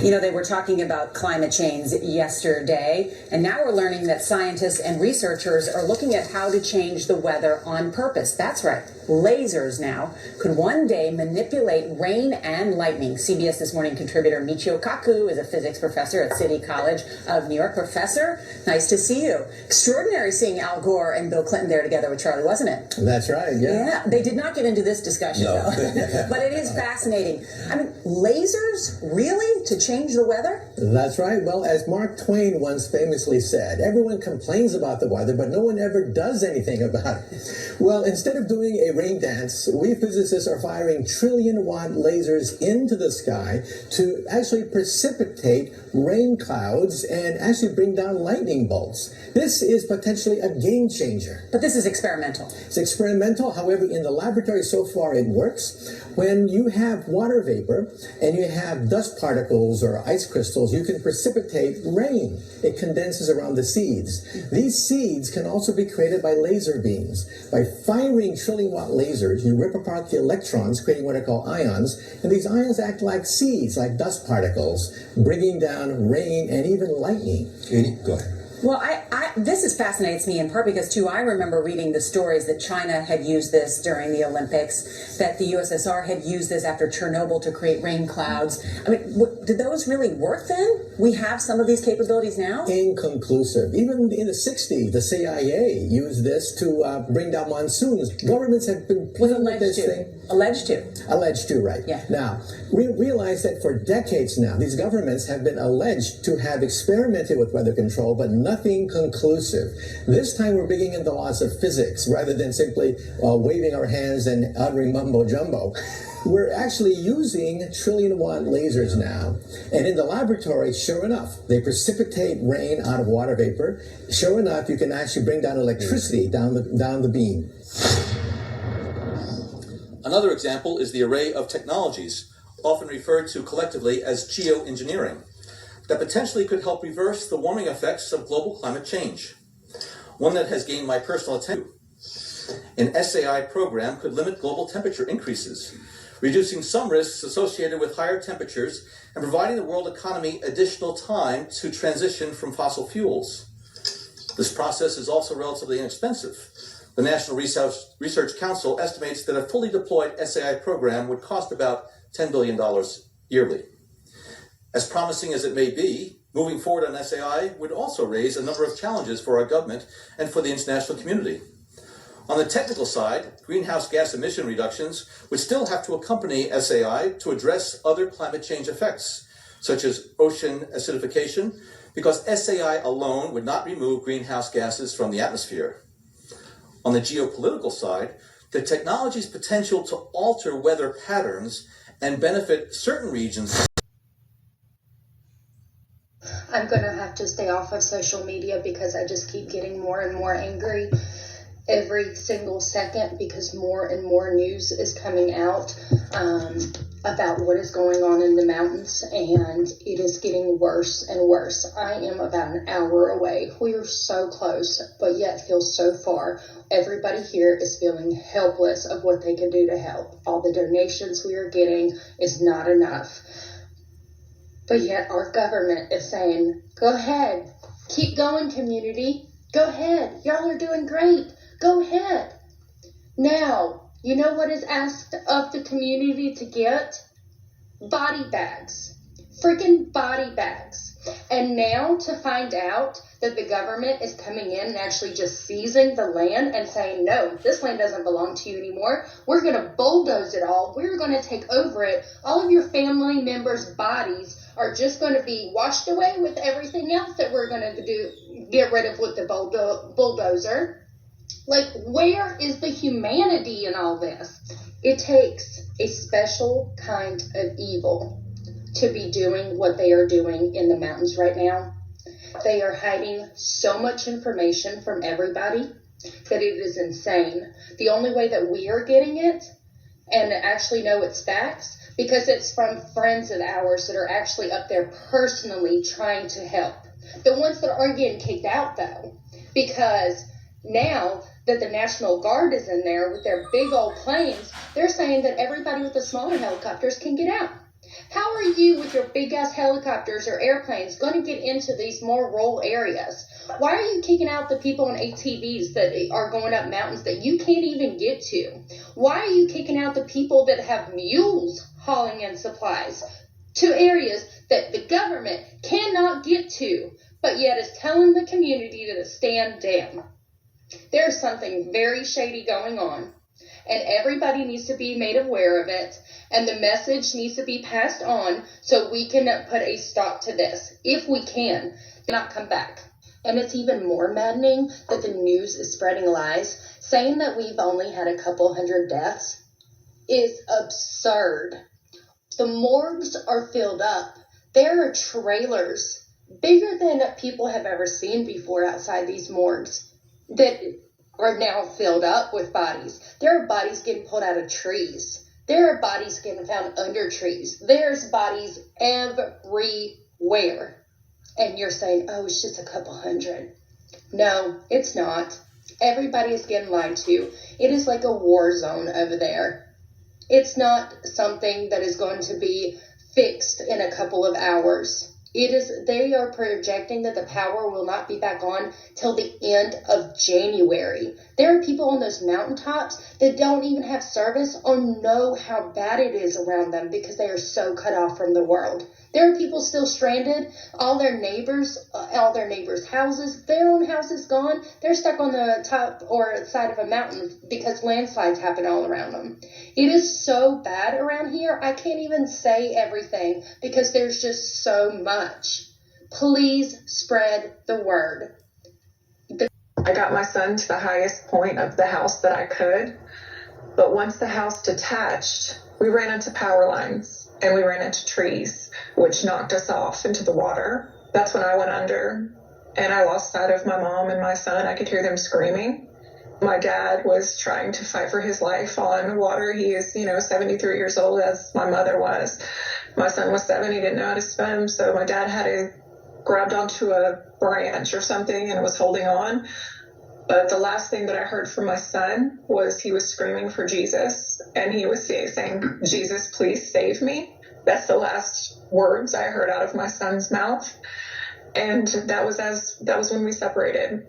You know, they were talking about climate change yesterday, and now we're learning that scientists and researchers are looking at how to change the weather on purpose. That's right. Lasers now could one day manipulate rain and lightning. CBS This Morning contributor Michio Kaku is a physics professor at City College of New York. Professor, nice to see you. Extraordinary seeing Al Gore and Bill Clinton there together with Charlie, wasn't it? That's right, yeah. Yeah, they did not get into this discussion, though. But it is fascinating. I mean, lasers, really? To change the weather? That's right. Well, as Mark Twain once famously said, everyone complains about the weather, but no one ever does anything about it. Well, instead of doing a rain dance, we physicists are firing trillion-watt lasers into the sky to actually precipitate rain clouds and actually bring down lightning bolts. This is potentially a game changer. But this is experimental. It's experimental. However, in the laboratory so far, it works. When you have water vapor and you have dust particles or ice crystals, you can precipitate rain. It condenses around the seeds. These seeds can also be created by laser beams. By firing trillion-watt lasers, you rip apart the electrons, creating what are called ions, and these ions act like seeds, like dust particles, bringing down rain and even lightning. Go ahead. Well, this fascinates me in part because, too, I remember reading the stories that China had used this during the Olympics, that the USSR had used this after Chernobyl to create rain clouds. I mean, did those really work then? We have some of these capabilities now? Inconclusive. Even in the 60s, the CIA used this to bring down monsoons. Governments have been playing with this thing. Alleged to. Alleged to, right. Yeah. Now, we realize that for decades now, these governments have been alleged to have experimented with weather control, but nothing conclusive. This time we're bringing in the laws of physics rather than simply waving our hands and uttering mumbo jumbo. We're actually using trillion-watt lasers now. And in the laboratory, sure enough, they precipitate rain out of water vapor. Sure enough, you can actually bring down electricity down the beam. Another example is the array of technologies, often referred to collectively as geoengineering, that potentially could help reverse the warming effects of global climate change. One that has gained my personal attention. An SAI program could limit global temperature increases, reducing some risks associated with higher temperatures and providing the world economy additional time to transition from fossil fuels. This process is also relatively inexpensive. The National Research Council estimates that a fully deployed SAI program would cost about $10 billion yearly. As promising as it may be, moving forward on SAI would also raise a number of challenges for our government and for the international community. On the technical side, greenhouse gas emission reductions would still have to accompany SAI to address other climate change effects, such as ocean acidification, because SAI alone would not remove greenhouse gases from the atmosphere. On the geopolitical side, the technology's potential to alter weather patterns and benefit certain regions. I'm going to have to stay off of social media because I just keep getting more and more angry every single second because more and more news is coming out about what is going on in the mountains, and it is getting worse and worse. I am about an hour away. We are so close, but yet feel so far. Everybody here is feeling helpless of what they can do to help. All the donations we are getting is not enough. But yet our government is saying, go ahead, keep going, community. Go ahead. Y'all are doing great. Go ahead. Now, you know what is asked of the community to get? Body bags. Freaking body bags. And now to find out that the government is coming in and actually just seizing the land and saying, no, this land doesn't belong to you anymore. We're going to bulldoze it all. We're going to take over it. All of your family members' bodies are just going to be washed away with everything else that we're going to get rid of with the bulldozer. Like, where is the humanity in all this? It takes a special kind of evil to be doing what they are doing in the mountains right now. They are hiding so much information from everybody that it is insane. The only way that we are getting it and actually know it's facts, because it's from friends of ours that are actually up there personally trying to help. The ones that aren't getting kicked out, though, because now that the National Guard is in there with their big old planes, they're saying that everybody with the smaller helicopters can get out. How are you with your big ass helicopters or airplanes going to get into these more rural areas? Why are you kicking out the people in ATVs that are going up mountains that you can't even get to? Why are you kicking out the people that have mules hauling in supplies to areas that the government cannot get to, but yet is telling the community to stand down? There's something very shady going on, and everybody needs to be made aware of it, and the message needs to be passed on so we can put a stop to this, if we can, not come back. And it's even more maddening that the news is spreading lies, saying that we've only had a couple hundred deaths is absurd. The morgues are filled up. There are trailers bigger than people have ever seen before outside these morgues that are now filled up with bodies. There are bodies getting pulled out of trees. There are bodies getting found under trees. There's bodies everywhere. And you're saying, oh, it's just a couple hundred. No, it's not. Everybody is getting lied to. It is like a war zone over there. It's not something that is going to be fixed in a couple of hours. They are projecting that the power will not be back on till the end of January. There are people on those mountaintops that don't even have service or know how bad it is around them because they are so cut off from the world. There are people still stranded, all their neighbors' houses, their own house is gone. They're stuck on the top or side of a mountain because landslides happen all around them. It is so bad around here, I can't even say everything because there's just so much. Please spread the word. I got my son to the highest point of the house that I could, but once the house detached, we ran into power lines and we ran into trees, which knocked us off into the water. That's when I went under and I lost sight of my mom and my son. I could hear them screaming. My dad was trying to fight for his life on water. He is, 73 years old, as my mother was. My son was 7. He didn't know how to swim, so my dad had to grabbed onto a branch or something and was holding on. But the last thing that I heard from my son was he was screaming for Jesus, and he was saying, Jesus, please save me. That's the last words I heard out of my son's mouth. And that was when we separated.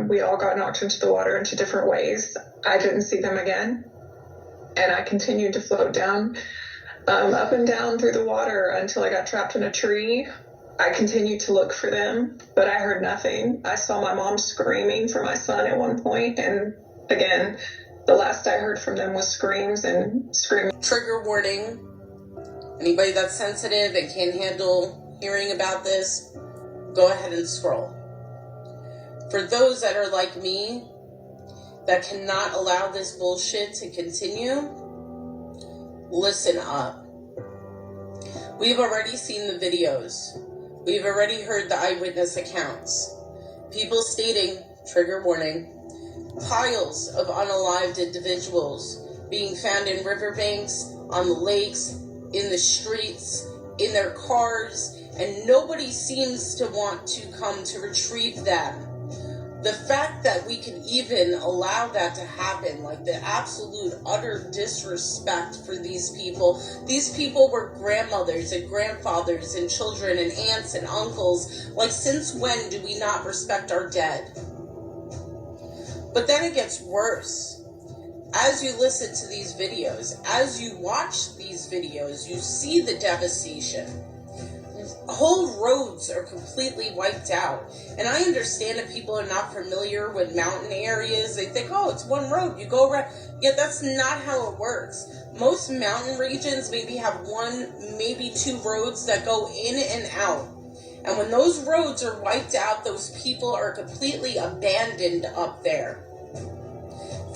We all got knocked into the water into different ways. I didn't see them again. And I continued to float down, up and down through the water until I got trapped in a tree. I continued to look for them, but I heard nothing. I saw my mom screaming for my son at one point, and again, the last I heard from them was screams and screaming. Trigger warning. Anybody that's sensitive and can't handle hearing about this, go ahead and scroll. For those that are like me, that cannot allow this bullshit to continue, listen up. We've already seen the videos. We've already heard the eyewitness accounts. People stating, trigger warning, piles of unalived individuals being found in riverbanks, on the lakes, in the streets, in their cars, and nobody seems to want to come to retrieve them. The fact that we can even allow that to happen, like the absolute utter disrespect for these people. These people were grandmothers and grandfathers and children and aunts and uncles. Like, since when do we not respect our dead? But then it gets worse. As you listen to these videos, as you watch these videos, you see the devastation. Whole roads are completely wiped out. And I understand that people are not familiar with mountain areas. They think, oh, it's one road, you go around. Yeah, that's not how it works. Most mountain regions maybe have one, maybe two roads that go in and out. And when those roads are wiped out, those people are completely abandoned up there.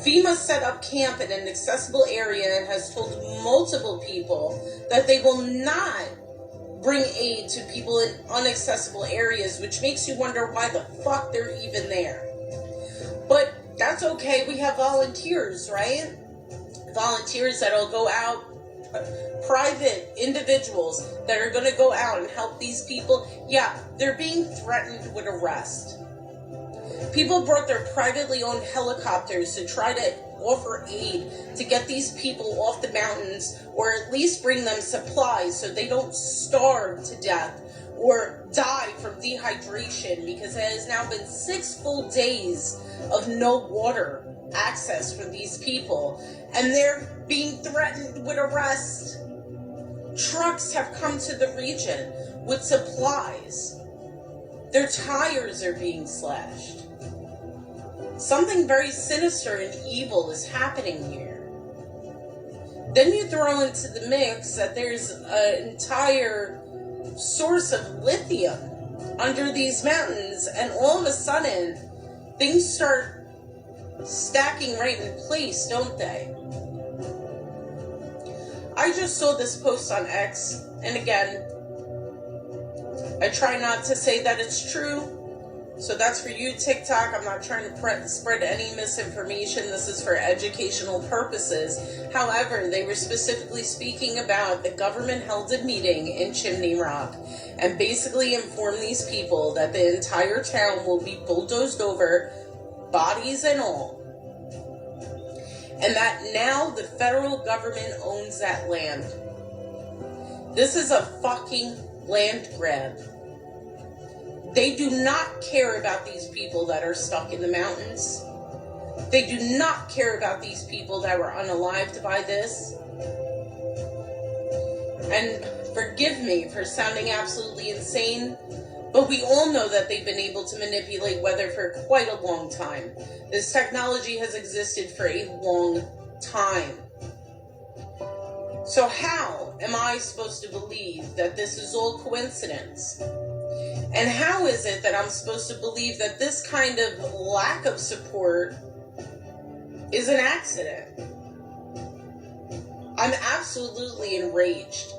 FEMA set up camp in an accessible area and has told multiple people that they will not bring aid to people in inaccessible areas, which makes you wonder why the fuck they're even there. But that's okay, we have volunteers, right? Volunteers that'll go out, private individuals that are going to go out and help these people. Yeah, they're being threatened with arrest. People brought their privately owned helicopters to try to offer aid to get these people off the mountains, or at least bring them supplies so they don't starve to death or die from dehydration, because it has now been 6 full days of no water access for these people, and they're being threatened with arrest. Trucks have come to the region with supplies. Their tires are being slashed. Something very sinister and evil is happening here. Then you throw into the mix that there's an entire source of lithium under these mountains, and all of a sudden things start stacking right in place, don't they? I just saw this post on X, and again, I try not to say that it's true. So that's for you, TikTok. I'm not trying to spread any misinformation. This is for educational purposes. However, they were specifically speaking about the government held a meeting in Chimney Rock and basically informed these people that the entire town will be bulldozed over, bodies and all. And that now the federal government owns that land. This is a fucking land grab. They do not care about these people that are stuck in the mountains. They do not care about these people that were unalived by this. And forgive me for sounding absolutely insane, but we all know that they've been able to manipulate weather for quite a long time. This technology has existed for a long time. So how am I supposed to believe that this is all coincidence? And how is it that I'm supposed to believe that this kind of lack of support is an accident? I'm absolutely enraged.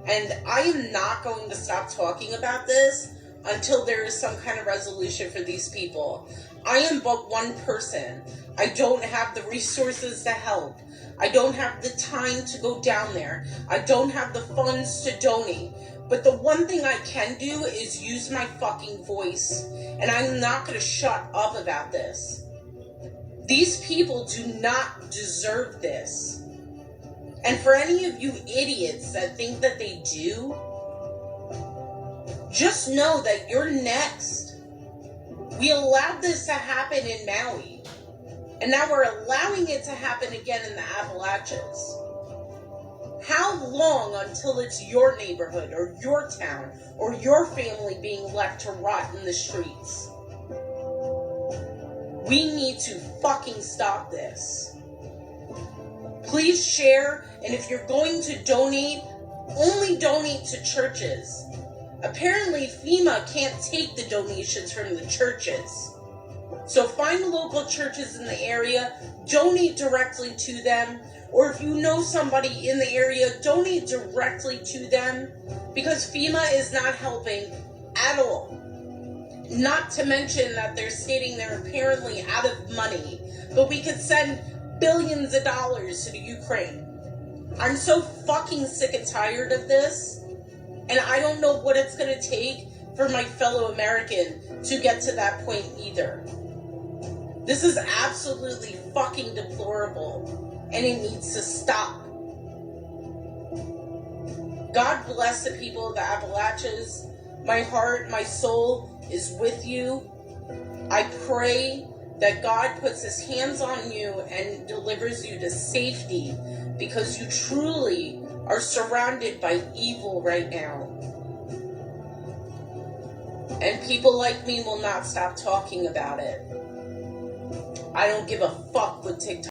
And I am not going to stop talking about this until there is some kind of resolution for these people. I am but one person. I don't have the resources to help. I don't have the time to go down there. I don't have the funds to donate. But the one thing I can do is use my fucking voice. And I'm not going to shut up about this. These people do not deserve this. And for any of you idiots that think that they do, just know that you're next. We allowed this to happen in Maui. And now we're allowing it to happen again in the Appalachians. How long until it's your neighborhood or your town or your family being left to rot in the streets? We need to fucking stop this. Please share, and if you're going to donate, only donate to churches. Apparently FEMA can't take the donations from the churches. So find local churches in the area, donate directly to them, or if you know somebody in the area, donate directly to them, because FEMA is not helping at all. Not to mention that they're stating they're apparently out of money, but we could send billions of dollars to the Ukraine. I'm so fucking sick and tired of this, and I don't know what it's going to take for my fellow American to get to that point either. This is absolutely fucking deplorable. And it needs to stop. God bless the people of the Appalachians. My heart, my soul is with you. I pray that God puts his hands on you and delivers you to safety, because you truly are surrounded by evil right now. And people like me will not stop talking about it. I don't give a fuck what TikTok